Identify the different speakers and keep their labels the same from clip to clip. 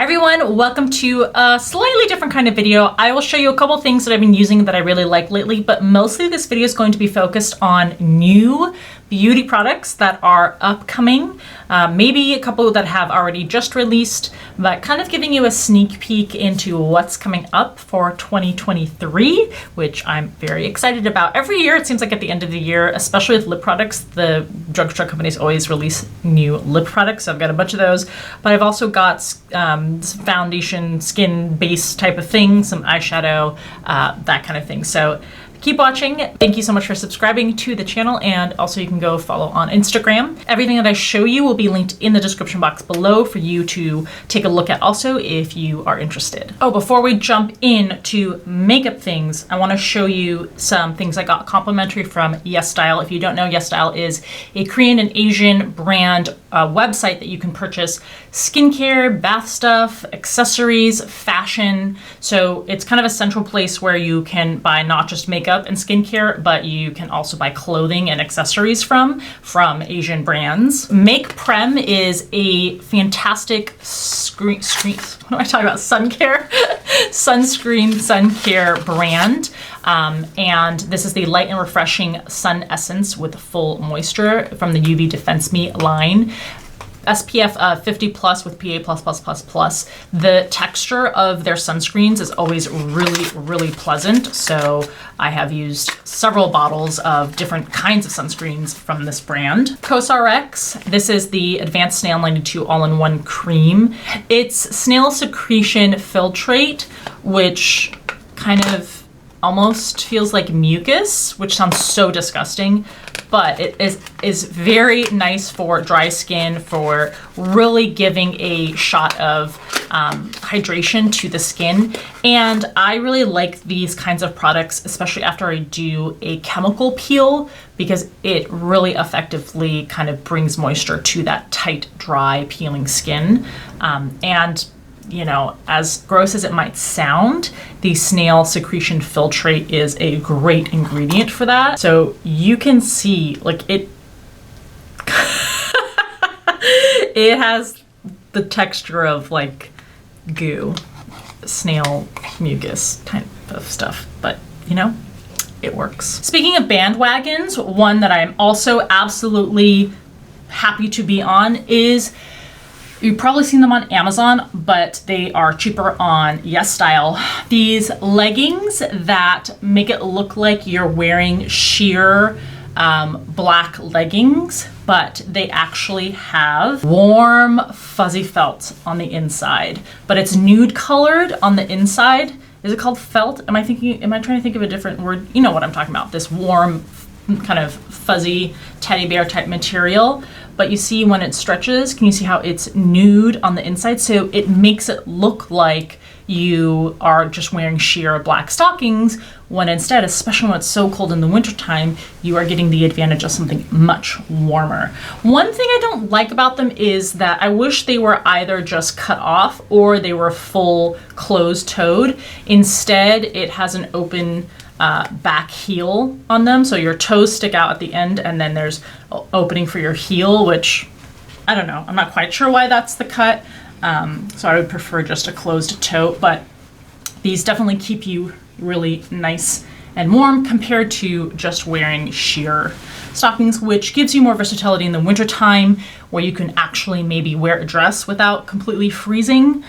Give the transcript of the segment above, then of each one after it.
Speaker 1: everyone, welcome to a slightly different kind of video. I will show you a couple things that I've been using that I really like lately, but mostly this video is going to be focused on new beauty products that are upcoming, maybe a couple that have already just released, but kind of giving you a sneak peek into what's coming up for 2023, which I'm very excited about. Every year, it seems like at the end of the year, especially with lip products, the drugstore companies always release new lip products. So I've got a bunch of those, but I've also got some foundation, skin base type of thing, some eyeshadow, that kind of thing. So keep watching. Thank you so much for subscribing to the channel, and also you can go follow on Instagram. Everything that I show you will be linked in the description box below for you to take a look at also if you are interested. Oh, before we jump into makeup things, I want to show you some things I got complimentary from YesStyle. If you don't know, YesStyle is a Korean and Asian brand website that you can purchase skincare, bath stuff, accessories, fashion. So it's kind of a central place where you can buy not just makeup and skincare, but you can also buy clothing and accessories from Asian brands. Make Prem is a fantastic what am I talking about? Sun care? Sunscreen, sun care brand. And this is the Light and Refreshing Sun Essence with full moisture from the UV Defense Me line. SPF 50 plus with PA++++. The texture of their sunscreens is always really pleasant. So I have used several bottles of different kinds of sunscreens from this brand. CosRx, this is the Advanced Snail 92 All-in-One Cream. It's snail secretion filtrate, which kind of almost feels like mucus, which sounds so disgusting, but it is very nice for dry skin, for really giving a shot of hydration to the skin. And I really like these kinds of products, especially after I do a chemical peel, because it really effectively kind of brings moisture to that tight, dry, peeling skin. And you know, as gross as it might sound, the snail secretion filtrate is a great ingredient for that. So you can see, like, it it has the texture of like goo, snail mucus type of stuff, but you know, it works. Speaking of bandwagons, one that I'm also absolutely happy to be on is, you've probably seen them on Amazon, but they are cheaper on YesStyle. These leggings that make it look like you're wearing sheer black leggings, but they actually have warm fuzzy felt on the inside, but it's nude colored on the inside. Is it called felt? Am I trying to think of a different word? You know what I'm talking about, this warm kind of fuzzy teddy bear type material. But you see when it stretches, can you see how it's nude on the inside? So it makes it look like you are just wearing sheer black stockings, when instead, especially when it's so cold in the wintertime, you are getting the advantage of something much warmer. One thing I don't like about them is that I wish they were either just cut off or they were full closed-toed. Instead, it has an open back heel on them, so your toes stick out at the end, and then there's opening for your heel, which I don't know, I'm not quite sure why that's the cut. So I would prefer just a closed toe, but these definitely keep you really nice and warm compared to just wearing sheer stockings, which gives you more versatility in the wintertime, where you can actually maybe wear a dress without completely freezing.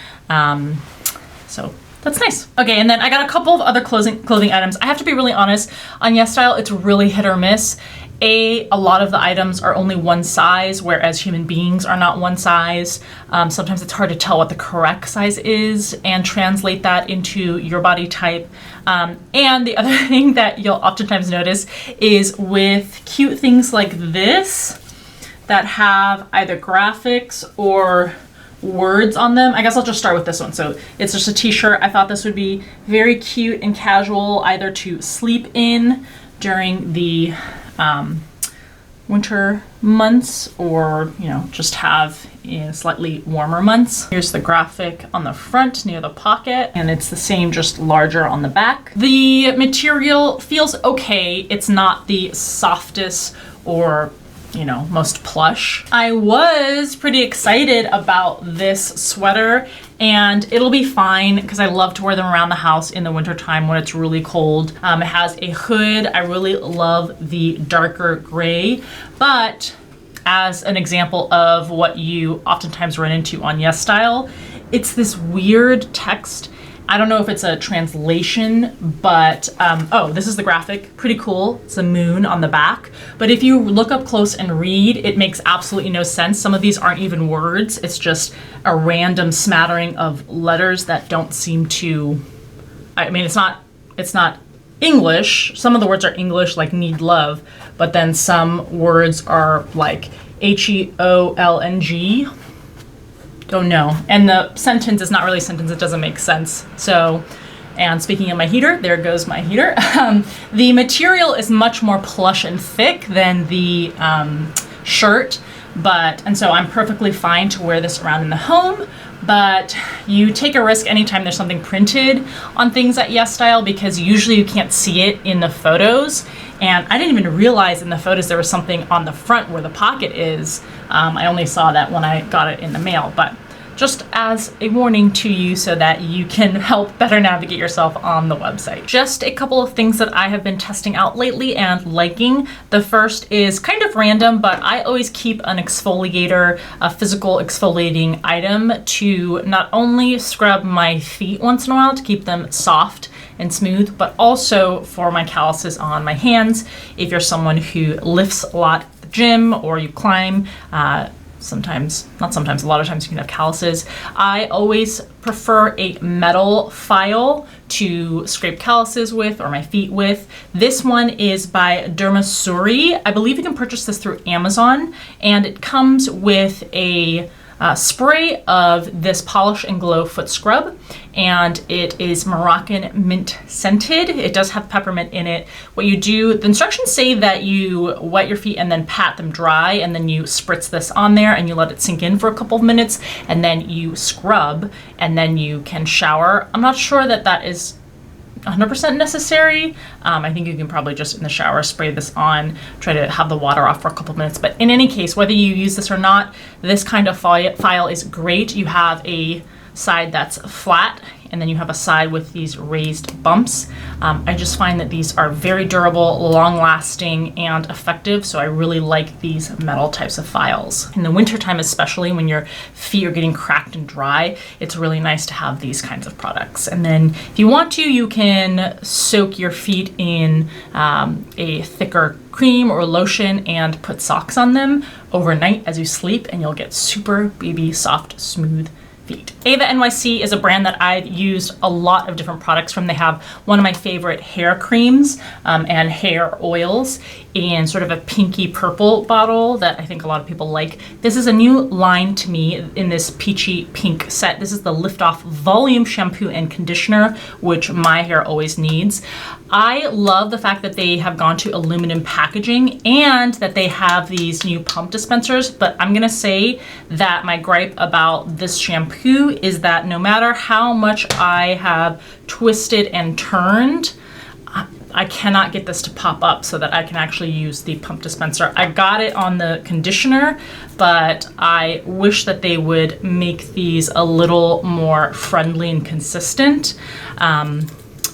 Speaker 1: So that's nice. Okay, and then I got a couple of other clothing items. I have to be really honest, on YesStyle, it's really hit or miss. A lot of the items are only one size, whereas human beings are not one size. Sometimes it's hard to tell what the correct size is and translate that into your body type. And the other thing that you'll oftentimes notice is with cute things like this that have either graphics or words on them. I guess I'll just start with this one. So it's just a t-shirt. I thought this would be very cute and casual, either to sleep in during the winter months, or you know, just have in slightly warmer months. Here's the graphic on the front near the pocket, and it's the same, just larger on the back. The material feels okay. It's not the softest or you know, most plush. I was pretty excited about this sweater and it'll be fine because I love to wear them around the house in the wintertime when it's really cold. It has a hood. I really love the darker gray, but as an example of what you oftentimes run into on YesStyle, it's this weird text. I don't know if it's a translation, but, oh, this is the graphic. Pretty cool. It's a moon on the back. But if you look up close and read, it makes absolutely no sense. Some of these aren't even words. It's just a random smattering of letters that don't seem to, I mean, it's not English. Some of the words are English, like need love, but then some words are like HEOLNG. Don't know. And the sentence is not really a sentence. It doesn't make sense. So, and speaking of my heater, there goes my heater. The material is much more plush and thick than the shirt, and so I'm perfectly fine to wear this around in the home. But you take a risk anytime there's something printed on things at YesStyle because usually you can't see it in the photos. And I didn't even realize in the photos there was something on the front where the pocket is. I only saw that when I got it in the mail, but just as a warning to you so that you can help better navigate yourself on the website. Just a couple of things that I have been testing out lately and liking. The first is kind of random, but I always keep an exfoliator, a physical exfoliating item to not only scrub my feet once in a while to keep them soft and smooth, but also for my calluses on my hands. If you're someone who lifts a lot at the gym or you climb, a lot of times you can have calluses. I always prefer a metal file to scrape calluses with or my feet with. This one is by Dermasuri. I believe you can purchase this through Amazon, and it comes with a spray of this Polish and Glow foot scrub, and it is Moroccan mint scented. It does have peppermint in it. What you do, the instructions say that you wet your feet and then pat them dry, and then you spritz this on there and you let it sink in for a couple of minutes, and then you scrub, and then you can shower. I'm not sure that that is 100% necessary. I think you can probably just in the shower spray this on, try to have the water off for a couple of minutes. But in any case, whether you use this or not, this kind of file is great. You have a side that's flat, and then you have a side with these raised bumps. I just find that these are very durable, long-lasting, and effective, so I really like these metal types of files. In the wintertime especially, when your feet are getting cracked and dry, it's really nice to have these kinds of products. And then if you want to, you can soak your feet in a thicker cream or lotion and put socks on them overnight as you sleep, and you'll get super baby soft, smooth feet. Ava NYC is a brand that I've used a lot of different products from. They have one of my favorite hair creams and hair oils in sort of a pinky purple bottle that I think a lot of people like. This is a new line to me in this peachy pink set. This is the Lift Off Volume Shampoo and Conditioner, which my hair always needs. I love the fact that they have gone to aluminum packaging and that they have these new pump dispensers, but I'm gonna say that my gripe about this shampoo is that no matter how much I have twisted and turned, I cannot get this to pop up so that I can actually use the pump dispenser. I got it on the conditioner, but I wish that they would make these a little more friendly and consistent.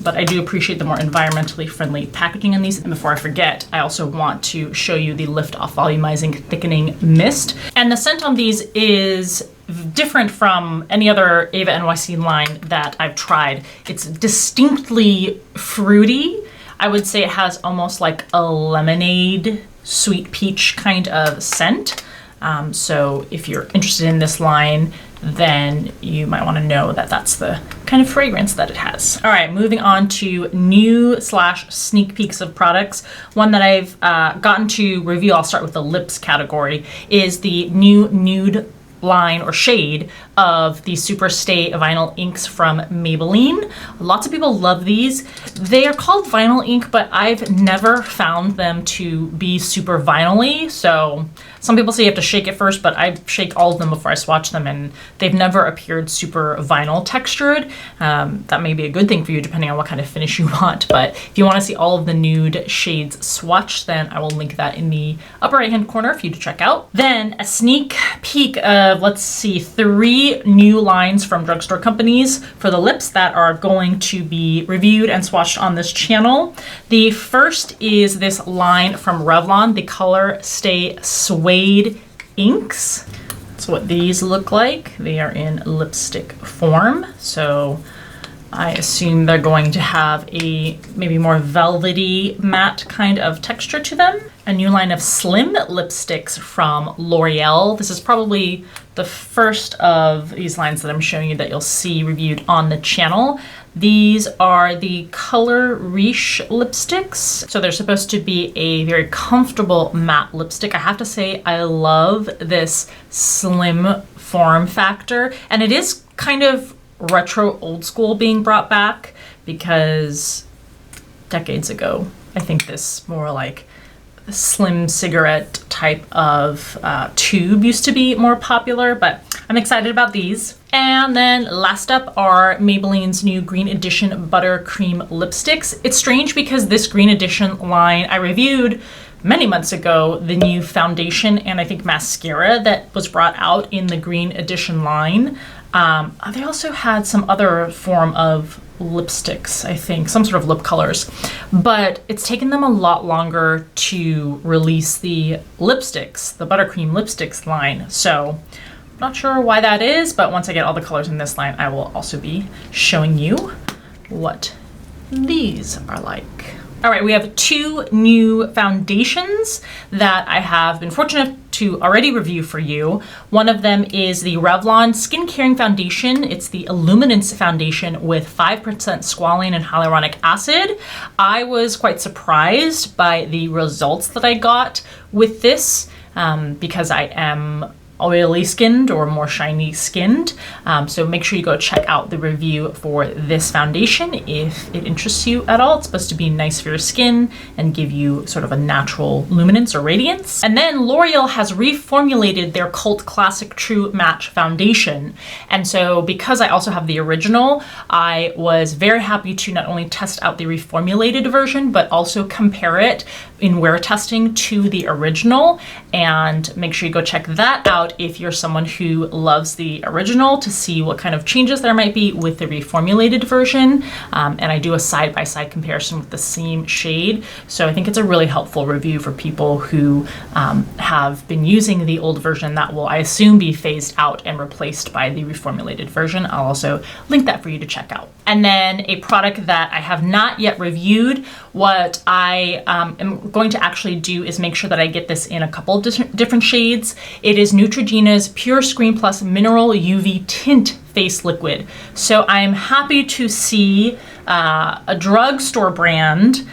Speaker 1: But I do appreciate the more environmentally friendly packaging in these. And before I forget, I also want to show you the Lift Off Volumizing Thickening Mist. And the scent on these is different from any other Ava NYC line that I've tried. It's distinctly fruity. I would say it has almost like a lemonade, sweet peach kind of scent. So if you're interested in this line, then you might want to know that that's the kind of fragrance that it has. All right, moving on to new / sneak peeks of products. One that I've gotten to review, I'll start with the lips category, is the new nude line or shade of the Super Stay vinyl inks from Maybelline. Lots of people love these. They are called vinyl ink, but I've never found them to be super vinyl-y. So some people say you have to shake it first, but I shake all of them before I swatch them, and they've never appeared super vinyl textured. That may be a good thing for you depending on what kind of finish you want. But if you want to see all of the nude shades swatched, then I will link that in the upper right hand corner for you to check out. Then a sneak peek of of, let's see, 3 new lines from drugstore companies for the lips that are going to be reviewed and swatched on this channel. The first is this line from Revlon, the Color Stay Suede Inks. That's what these look like. They are in lipstick form. So I assume they're going to have a maybe more velvety matte kind of texture to them. A new line of slim lipsticks from L'Oreal. This is probably the first of these lines that I'm showing you that you'll see reviewed on the channel. These are the Color Riche lipsticks. So they're supposed to be a very comfortable matte lipstick. I have to say, I love this slim form factor. And it is kind of retro old school being brought back, because decades ago, I think this more like slim cigarette type of tube used to be more popular, but I'm excited about these. And then last up are Maybelline's new Green Edition Buttercream lipsticks. It's strange because this Green Edition line I reviewed many months ago, the new foundation and I think mascara that was brought out in the Green Edition line. They also had some other form of lipsticks, I think, some sort of lip colors, but it's taken them a lot longer to release the lipsticks, the Buttercream lipsticks line. So I'm not sure why that is, but once I get all the colors in this line, I will also be showing you what these are like. All right, we have 2 new foundations that I have been fortunate to already review for you. One of them is the Revlon Skin Caring Foundation. It's the Illuminance Foundation with 5% squalane and hyaluronic acid. I was quite surprised by the results that I got with this because I am oily skinned or more shiny skinned. So make sure you go check out the review for this foundation if it interests you at all. It's supposed to be nice for your skin and give you sort of a natural luminance or radiance. And then L'Oreal has reformulated their cult classic True Match foundation. And so because I also have the original, I was very happy to not only test out the reformulated version, but also compare it in wear testing to the original. And make sure you go check that out if you're someone who loves the original, to see what kind of changes there might be with the reformulated version. And I do a side-by-side comparison with the same shade. So I think it's a really helpful review for people who have been using the old version that will, I assume, be phased out and replaced by the reformulated version. I'll also link that for you to check out. And then a product that I have not yet reviewed, what I am going to actually do is make sure that I get this in a couple of different shades. It is Neutrogena's Pure Screen Plus Mineral UV Tint Face Liquid. So I'm happy to see a drugstore brand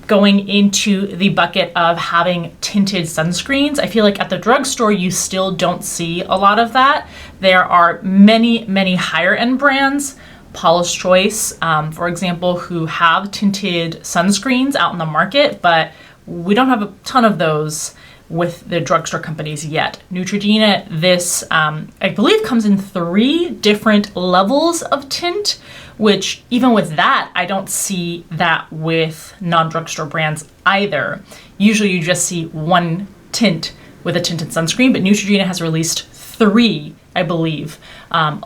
Speaker 1: going into the bucket of having tinted sunscreens. I feel like at the drugstore, you still don't see a lot of that. There are many, many higher end brands, Paula's Choice, for example, who have tinted sunscreens out in the market, but we don't have a ton of those with the drugstore companies yet. Neutrogena, this, I believe, comes in 3 different levels of tint, which even with that, I don't see that with non-drugstore brands either. Usually you just see 1 tint with a tinted sunscreen, but Neutrogena has released 3, I believe.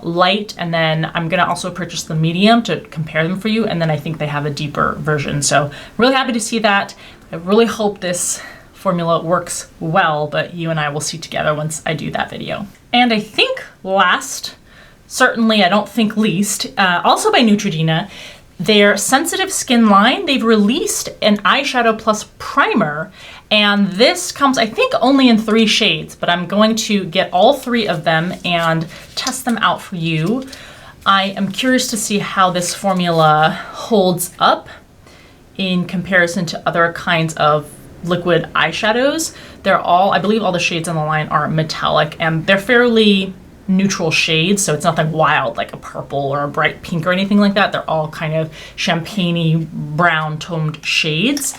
Speaker 1: Light, and then I'm gonna also purchase the medium to compare them for you, and then I think they have a deeper version. So really happy to see that. I really hope this formula works well, but you and I will see together once I do that video. And I think last, certainly I don't think least, also by Neutrogena, their sensitive skin line, they've released an eyeshadow plus primer, and this comes, I think, only in 3 shades, but I'm going to get all 3 of them and test them out for you. I am curious to see how this formula holds up in comparison to other kinds of liquid eyeshadows. They're all, I believe all the shades on the line are metallic, and they're fairly neutral shades, so it's nothing wild like a purple or a bright pink or anything like that. They're all kind of champagne-y brown toned shades.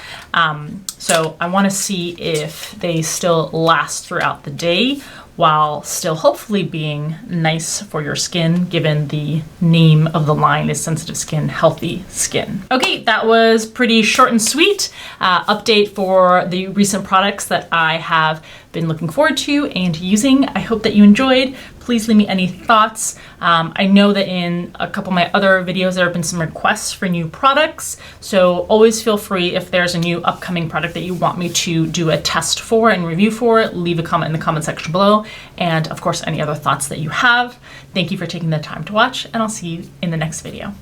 Speaker 1: So I want to see if they still last throughout the day while still hopefully being nice for your skin, given the name of the line is Sensitive Skin, Healthy Skin. Okay, that was pretty short and sweet update for the recent products that I have been looking forward to and using. I hope that you enjoyed. Please leave me any thoughts. I know that in a couple of my other videos, there have been some requests for new products. So always feel free, if there's a new upcoming product that you want me to do a test for and review for, leave a comment in the comment section below. And of course, any other thoughts that you have. Thank you for taking the time to watch, and I'll see you in the next video.